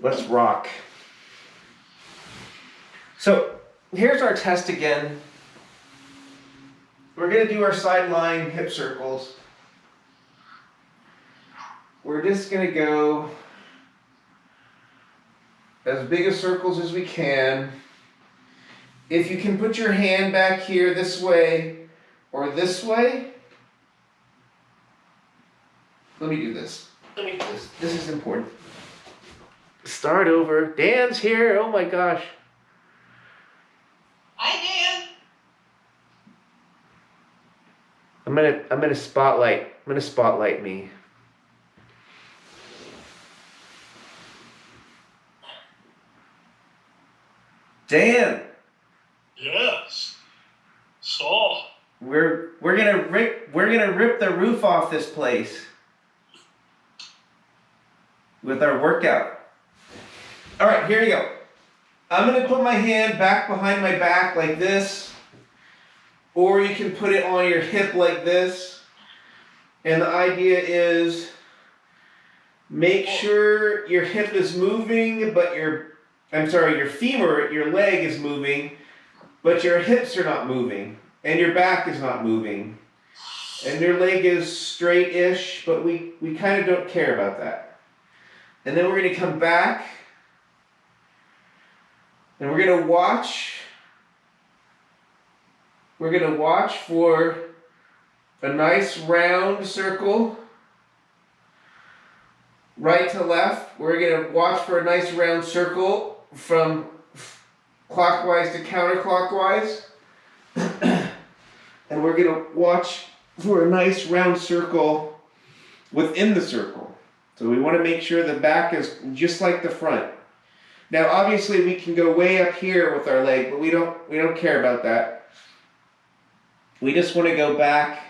Let's rock. So here's our test again. We're going to do our side lying hip circles. We're just going to go as big of circles as we can. If you can put your hand back here this way or this way. Let me do this. This is important. Start over. Dan's here. Oh my gosh. Hi, Dan. I'm gonna spotlight me. Dan. Yes. Saul. We're gonna rip the roof off this place with our workout. All right, here you go. I'm gonna put my hand back behind my back like this, or you can put it on your hip like this. And the idea is make sure your hip is moving, but your femur, your leg is moving, but your hips are not moving, and your back is not moving. And your leg is straight-ish, but we kind of don't care about that. And then we're going to come back, and we're going to watch. We're going to watch for a nice round circle, right to left. We're going to watch for a nice round circle from clockwise to counterclockwise. And we're going to watch for a nice round circle within the circle. So we want to make sure the back is just like the front. Now obviously we can go way up here with our leg, but we don't care about that. We just want to go back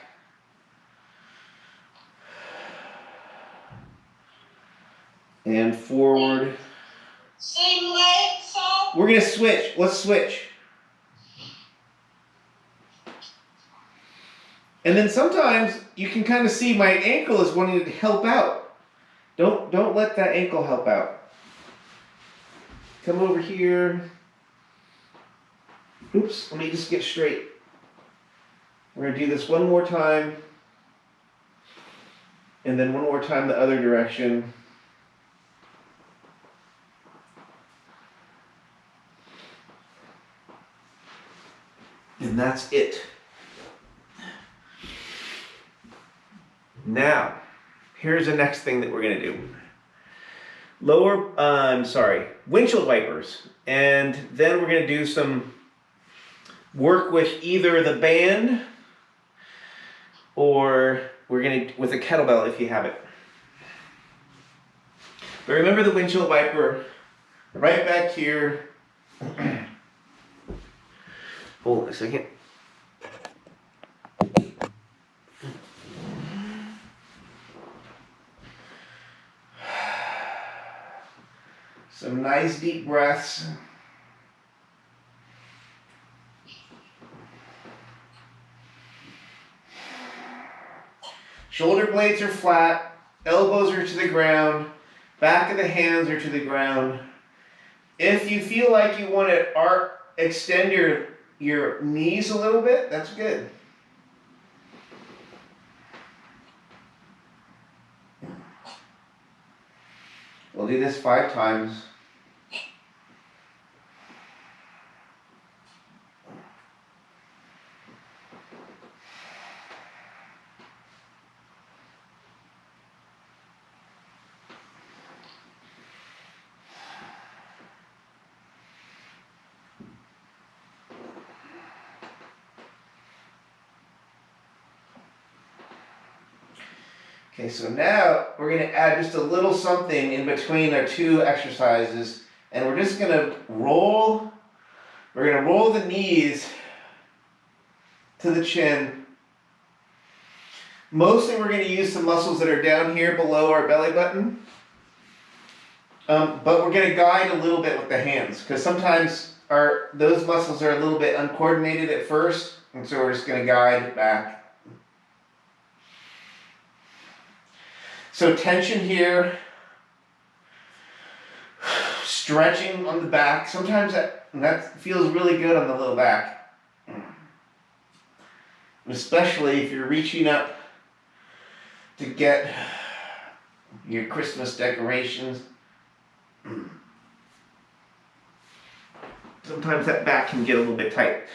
and forward. Same leg, Saul? We're going to switch. Let's switch. And then sometimes you can kind of see my ankle is wanting to help out. Don't let that ankle help out. Come over here. Oops, let me just get straight. We're going to do this one more time. And then one more time the other direction. And that's it. Now, here's the next thing that we're going to do. Windshield wipers. And then we're going to do some work with either the band or we're going to with a kettlebell if you have it. But remember the windshield wiper right back here. Hold on a second. Some nice deep breaths. Shoulder blades are flat, elbows are to the ground, back of the hands are to the ground. If you feel like you want to extend your knees a little bit, that's good. We'll do this 5 times. Okay, so now we're going to add just a little something in between our 2 exercises, and we're just going to roll. We're going to roll the knees to the chin. Mostly we're going to use some muscles that are down here below our belly button, but we're going to guide a little bit with the hands, because sometimes those muscles are a little bit uncoordinated at first, and so we're just going to guide back. So tension here. stretching on the back. Sometimes that feels really good on the low back. Especially if you're reaching up to get your Christmas decorations. Sometimes that back can get a little bit tight.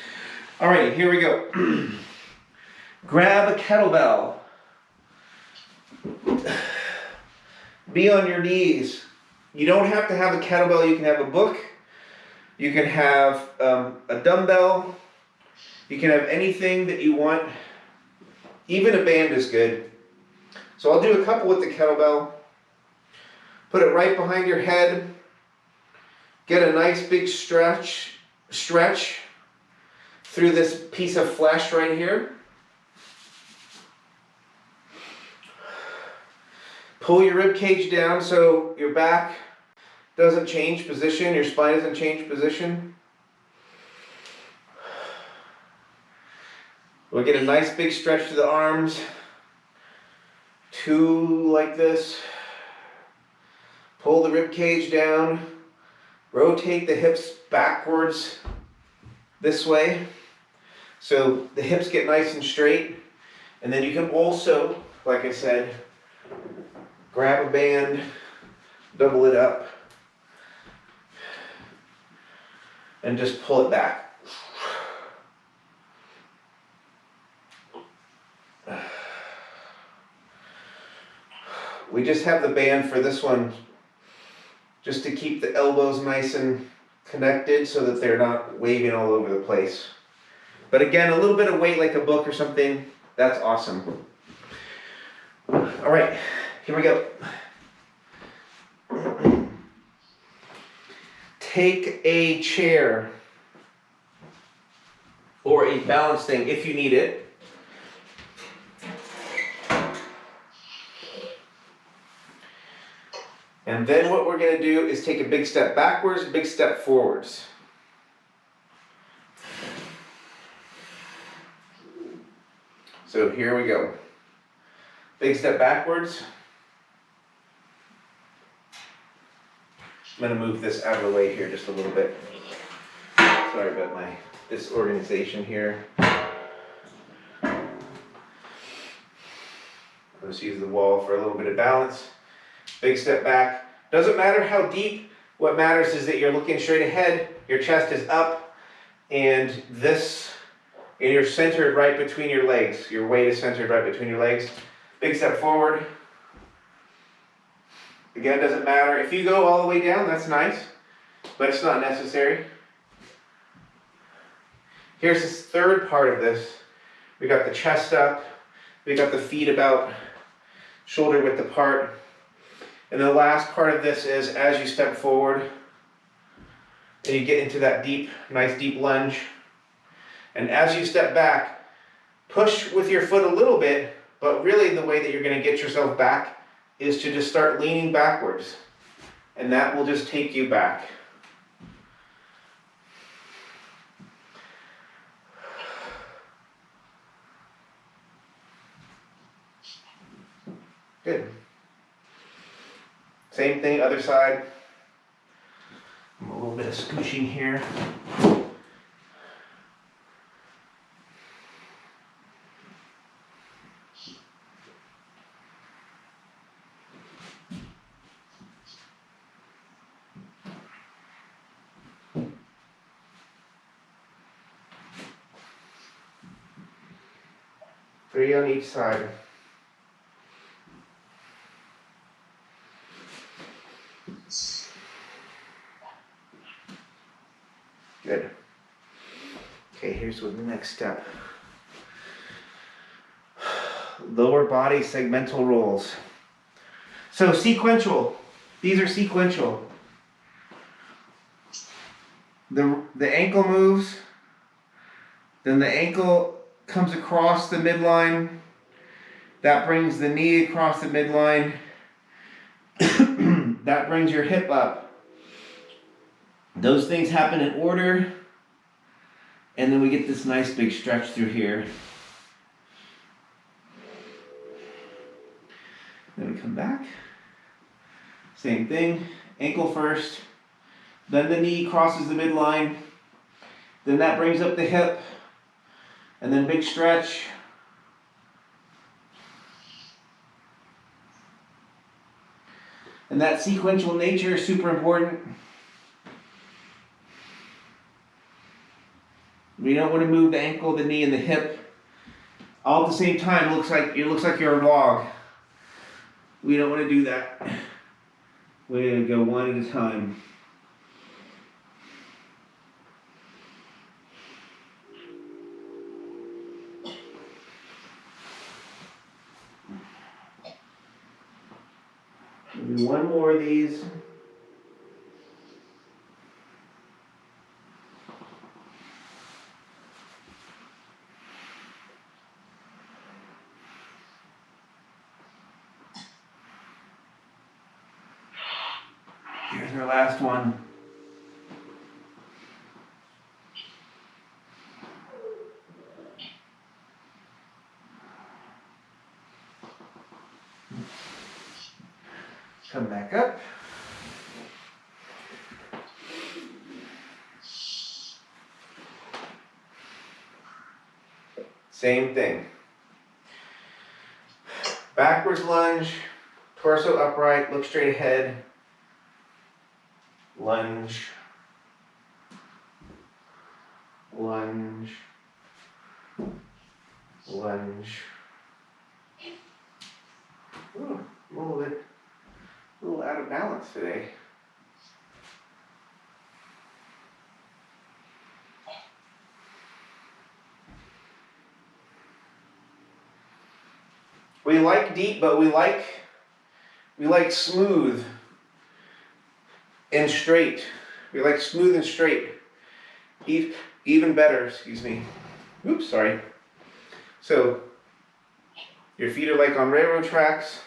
All right, here we go. Grab a kettlebell. Be on your knees. You don't have to have a kettlebell. You can have a book. You can have a dumbbell. You can have anything that you want. Even a band is good. So I'll do a couple with the kettlebell. Put it right behind your head. Get a nice big stretch through this piece of flesh right here. Pull your rib cage down so your back doesn't change position, your spine doesn't change position. We'll get a nice big stretch to the arms. 2 like this. Pull the rib cage down. Rotate the hips backwards this way. So the hips get nice and straight. And then you can also, like I said, grab a band, double it up, and just pull it back. We just have the band for this one just to keep the elbows nice and connected so that they're not waving all over the place. But again, a little bit of weight like a book or something, that's awesome. All right, here we go. Take a chair or a balance thing if you need it. And then what we're going to do is take a big step backwards, big step forwards. So here we go. Big step backwards. I'm going to move this out of the way here just a little bit. Sorry about my disorganization here. Let's use the wall for a little bit of balance. Big step back. Doesn't matter how deep. What matters is that you're looking straight ahead. Your chest is up, and you're centered right between your legs. Your weight is centered right between your legs. Big step forward. Again, doesn't matter. If you go all the way down, that's nice, but it's not necessary. Here's this third part of this. We got the chest up. We got the feet about shoulder width apart. And the last part of this is as you step forward and you get into that deep, nice deep lunge. And as you step back, push with your foot a little bit, but really the way that you're going to get yourself back is to just start leaning backwards. And that will just take you back. Good. Same thing, other side. A little bit of scooching here. Three on each side. Good. Okay, here's the next step. Lower body segmental rolls. So sequential. These are sequential. The ankle moves, then the ankle comes across the midline. That brings the knee across the midline. That brings your hip up. Those things happen in order, and then we get this nice big stretch through here. Then we come back. Same thing, ankle first, Then the knee crosses the midline. Then that brings up the hip. And then big stretch. And that sequential nature is super important. We don't want to move the ankle, the knee, and the hip all at the same time. It looks like you're a log. We don't want to do that. We're going to go one at a time. We'll do one more of these. Here's our last one. Come back up. Same thing. Backwards lunge, torso upright, look straight ahead. Lunge. Lunge. Lunge. Ooh, I'm a little out of balance today. We like deep, but we like smooth and straight. We like smooth and straight. Even better, excuse me. Oops, sorry. So your feet are like on railroad tracks.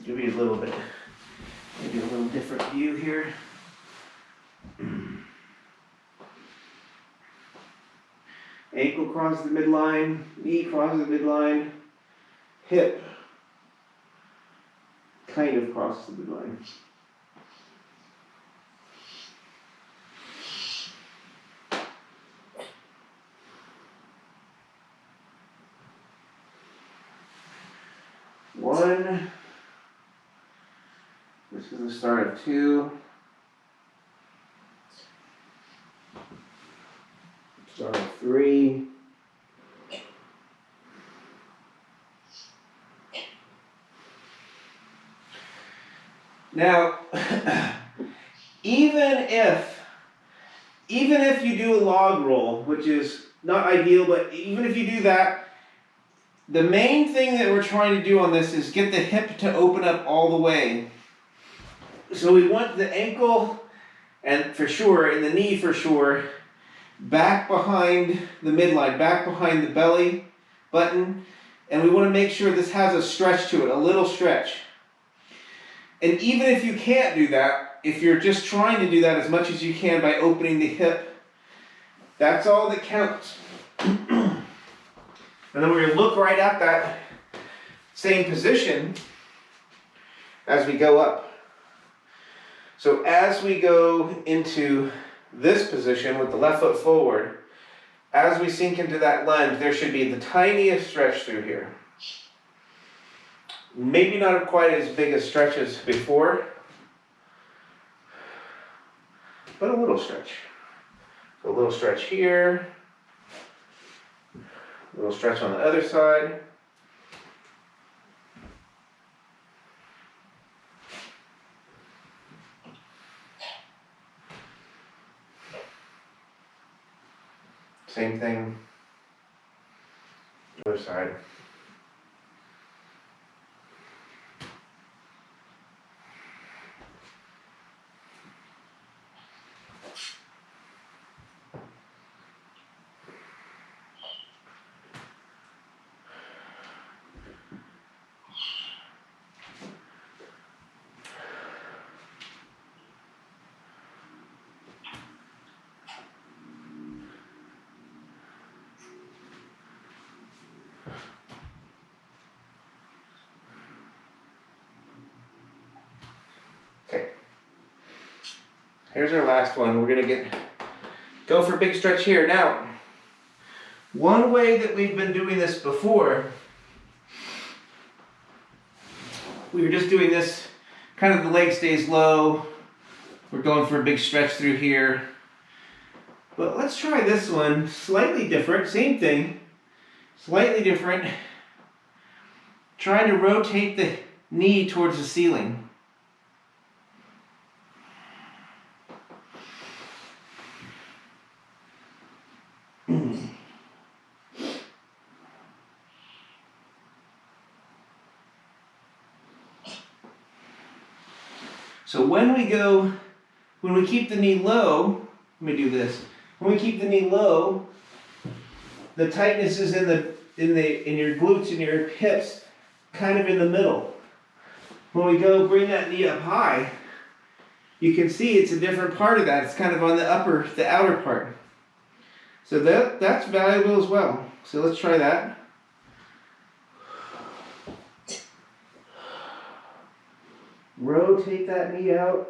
Give you a little bit, maybe a little different view here. Ankle crosses the midline, knee crosses the midline, hip kind of crosses the midline. One. This is the start of two. Start of three. Now, even if you do a log roll, which is not ideal, but even if you do that, the main thing that we're trying to do on this is get the hip to open up all the way. So we want the ankle, and for sure, and the knee for sure, back behind the midline, back behind the belly button, and we want to make sure this has a stretch to it, a little stretch. And even if you can't do that, if you're just trying to do that as much as you can by opening the hip, that's all that counts. And then we're going to look right at that same position as we go up. So as we go into this position with the left foot forward, as we sink into that lunge, there should be the tiniest stretch through here. Maybe not quite as big a stretch as before, but a little stretch. So a little stretch here, a little stretch on the other side. Same thing, other side. Okay. Here's our last one. We're gonna go for a big stretch here. Now, one way that we've been doing this before, we were just doing this, kind of the leg stays low. We're going for a big stretch through here. But let's try this one, slightly different, same thing, slightly different. Trying to rotate the knee towards the ceiling. So when we keep the knee low, let me do this. When we keep the knee low, the tightness is in your glutes and your hips, kind of in the middle. When we go bring that knee up high, you can see it's a different part of that. It's kind of on the outer part. So that's valuable as well. So let's try that. Rotate that knee out.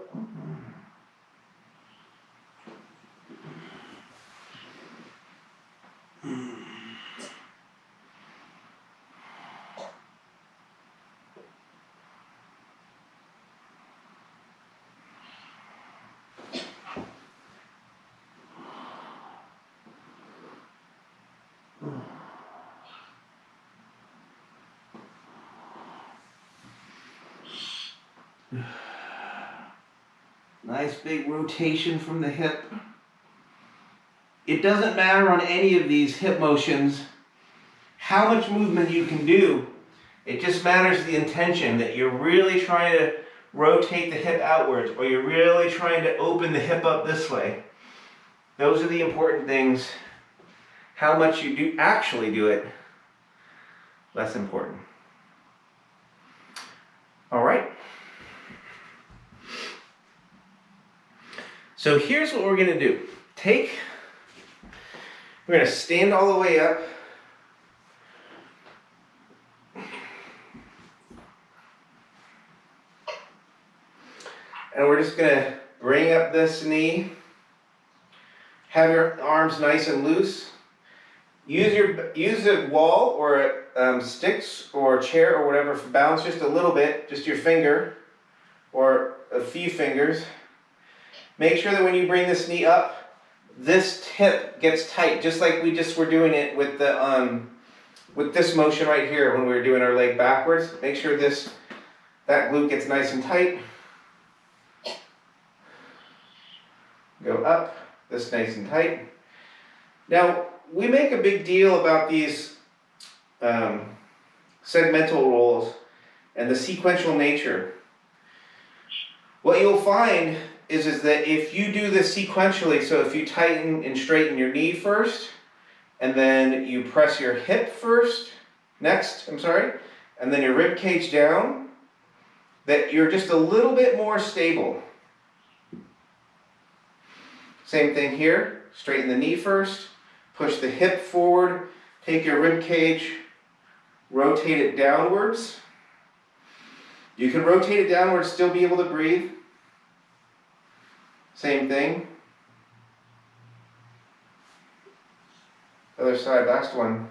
Nice big rotation from the hip. It doesn't matter on any of these hip motions how much movement you can do. It just matters the intention, that you're really trying to rotate the hip outwards, or you're really trying to open the hip up this way. Those are the important things. How much you do actually do it, less important. All right. So here's what we're gonna do. We're gonna stand all the way up. And we're just gonna bring up this knee. Have your arms nice and loose. Use a wall or sticks or a chair or whatever for balance, just a little bit, just your finger or a few fingers. Make sure that when you bring this knee up, this hip gets tight, just like we just were doing it with this motion right here when we were doing our leg backwards. Make sure that glute gets nice and tight. Go up, this nice and tight. Now, we make a big deal about these segmental rolls and the sequential nature. What you'll find is that if you do this sequentially, so if you tighten and straighten your knee first, and then you press your hip next, and then your rib cage down, that you're just a little bit more stable. Same thing here, straighten the knee first, push the hip forward, take your rib cage, rotate it downwards. You can rotate it downwards, still be able to breathe. Same thing. Other side, last one.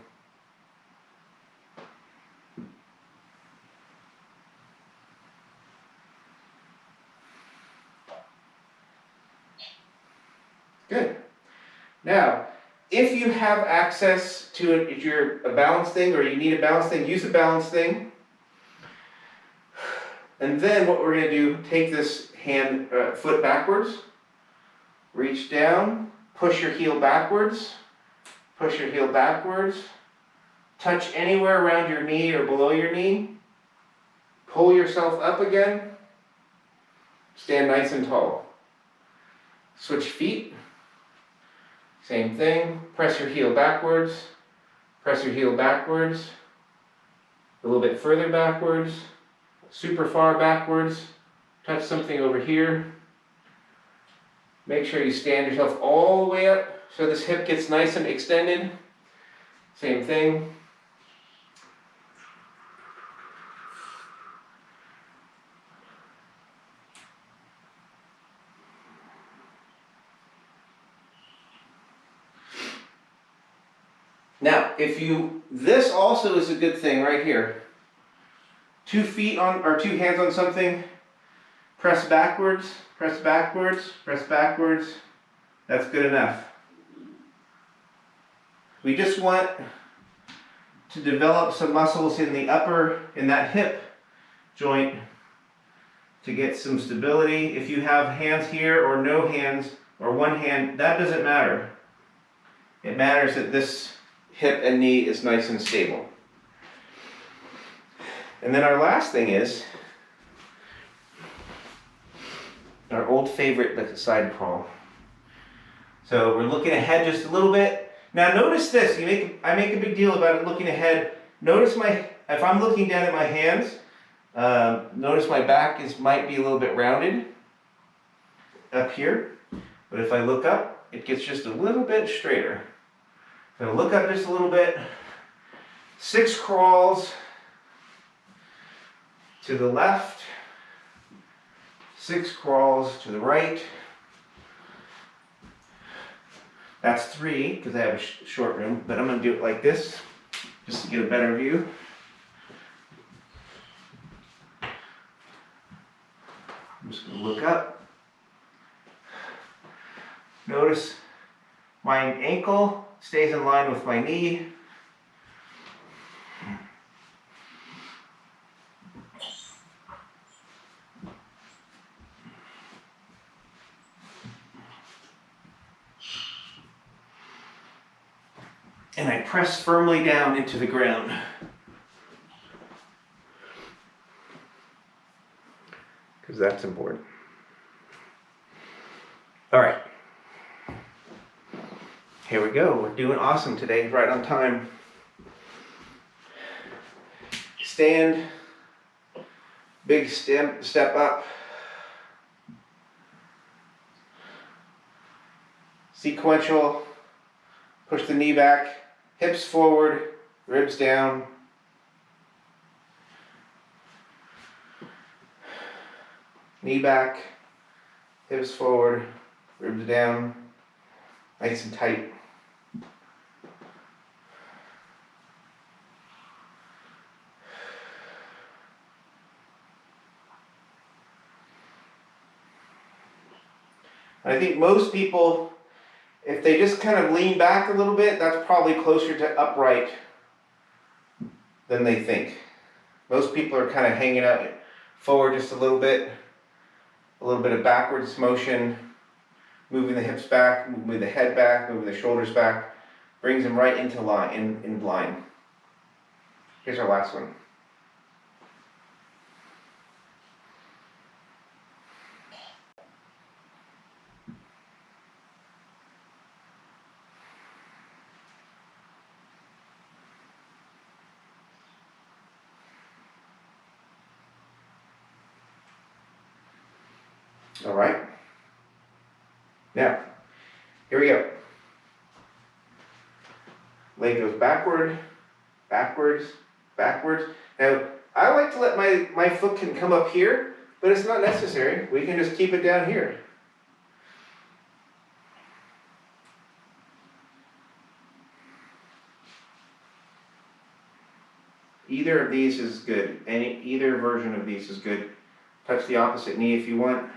Good. Now, if you have access to it, if you're a balance thing or you need a balance thing, use a balance thing. And then what we're going to do, take this foot backwards, reach down, push your heel backwards, touch anywhere around your knee or below your knee, pull yourself up again, stand nice and tall. Switch feet, same thing, press your heel backwards, a little bit further backwards, super far backwards, touch something over here. Make sure you stand yourself all the way up so this hip gets nice and extended. Same thing. Now, this also is a good thing right here. 2 feet on, or 2 hands on something, press backwards, press backwards, press backwards. That's good enough. We just want to develop some muscles in that hip joint to get some stability. If you have hands here or no hands or one hand, that doesn't matter. It matters that this hip and knee is nice and stable. And then our last thing is our old favorite, the side crawl. So we're looking ahead just a little bit. Now notice this, I make a big deal about it looking ahead. Notice if I'm looking down at my hands, notice my back might be a little bit rounded up here. But if I look up, it gets just a little bit straighter. If I look up just a little bit, 6 crawls to the left, 6 crawls to the right. That's 3 because I have a short room, but I'm going to do it like this just to get a better view. I'm just going to look up. Notice my ankle stays in line with my knee. And I press firmly down into the ground. Because that's important. All right. Here we go. We're doing awesome today, right on time. Stand. Big step up. Sequential. Push the knee back. Hips forward, ribs down. Knee back, hips forward, ribs down. Nice and tight. I think most people, if they just kind of lean back a little bit, that's probably closer to upright than they think. Most people are kind of hanging out forward just a little bit of backwards motion, moving the hips back, moving the head back, moving the shoulders back, brings them right into line, in line. Here's our last one. All right. Now, here we go. Leg goes backward, backwards, backwards. Now, I like to let my foot can come up here, but it's not necessary. We can just keep it down here. Either of these is good. Either version of these is good. Touch the opposite knee if you want.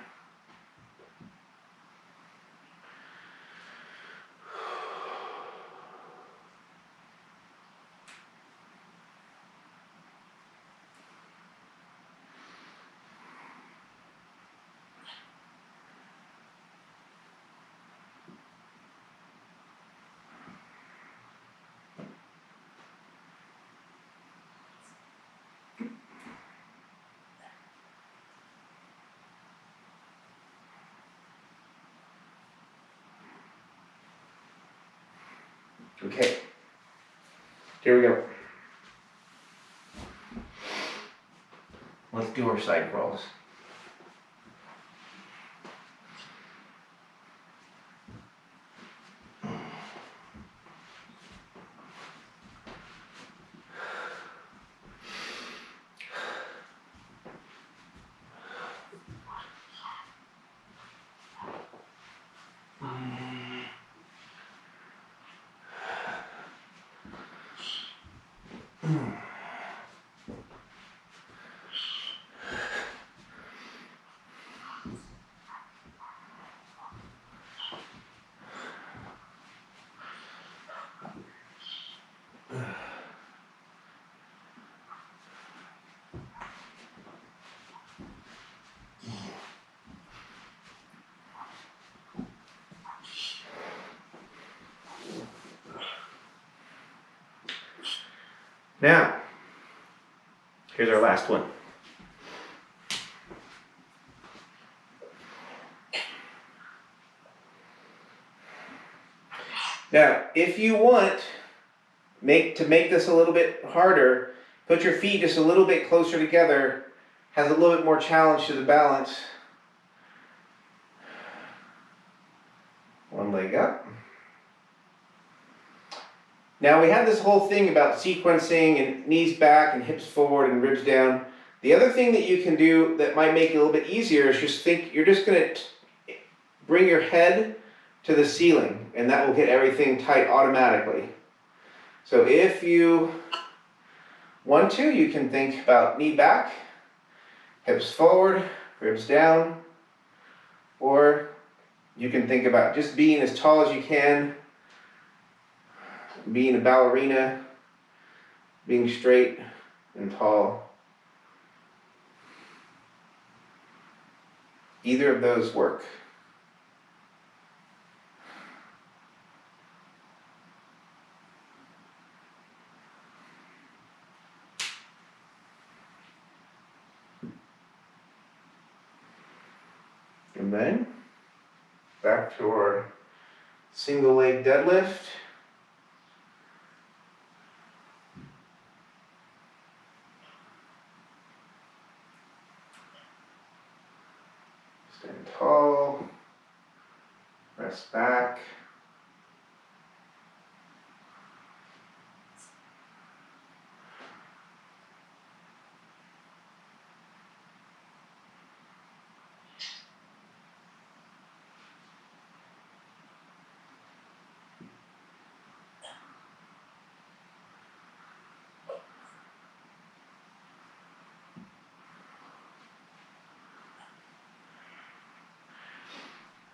Okay, here we go. Let's do our side crawls. Now, here's our last one. Now, if you want to make this a little bit harder, put your feet just a little bit closer together, has a little bit more challenge to the balance. One leg up. Now we have this whole thing about sequencing and knees back and hips forward and ribs down. The other thing that you can do that might make it a little bit easier is just think you're just going to bring your head to the ceiling, and that will get everything tight automatically. So if you want to, you can think about knee back, hips forward, ribs down, or you can think about just being as tall as you can, being a ballerina, being straight and tall. Either of those work. And then back to our single leg deadlift. Stand tall, rest back.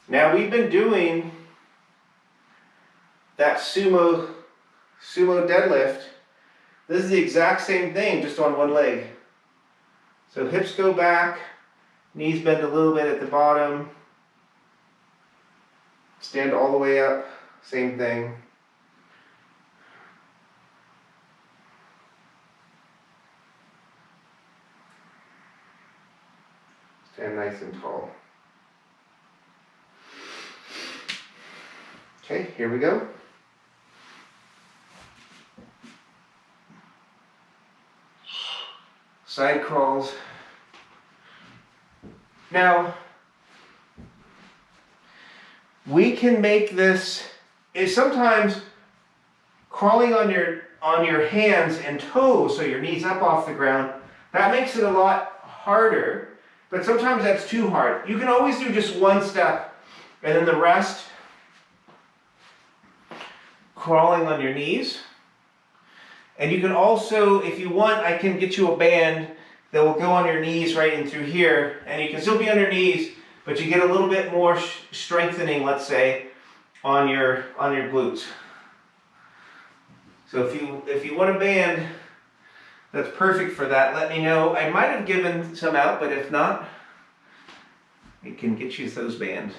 Now we've been doing that sumo deadlift. This is the exact same thing, just on one leg. So hips go back, knees bend a little bit at the bottom, stand all the way up, same thing. Stand nice and tall. Okay, here we go. Side crawls. Now, we can make this, is sometimes crawling on your hands and toes, so your knees up off the ground, that makes it a lot harder, but sometimes that's too hard. You can always do just one step, and then the rest crawling on your knees. And you can also, if you want, I can get you a band that will go on your knees right in through here, and you can still be on your knees, but you get a little bit more strengthening, let's say, on your glutes. So if you want a band that's perfect for that, let me know. I might have given some out, but if not, I can get you those bands.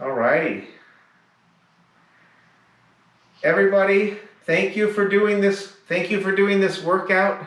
Alrighty. Everybody, thank you for doing this. Thank you for doing this workout.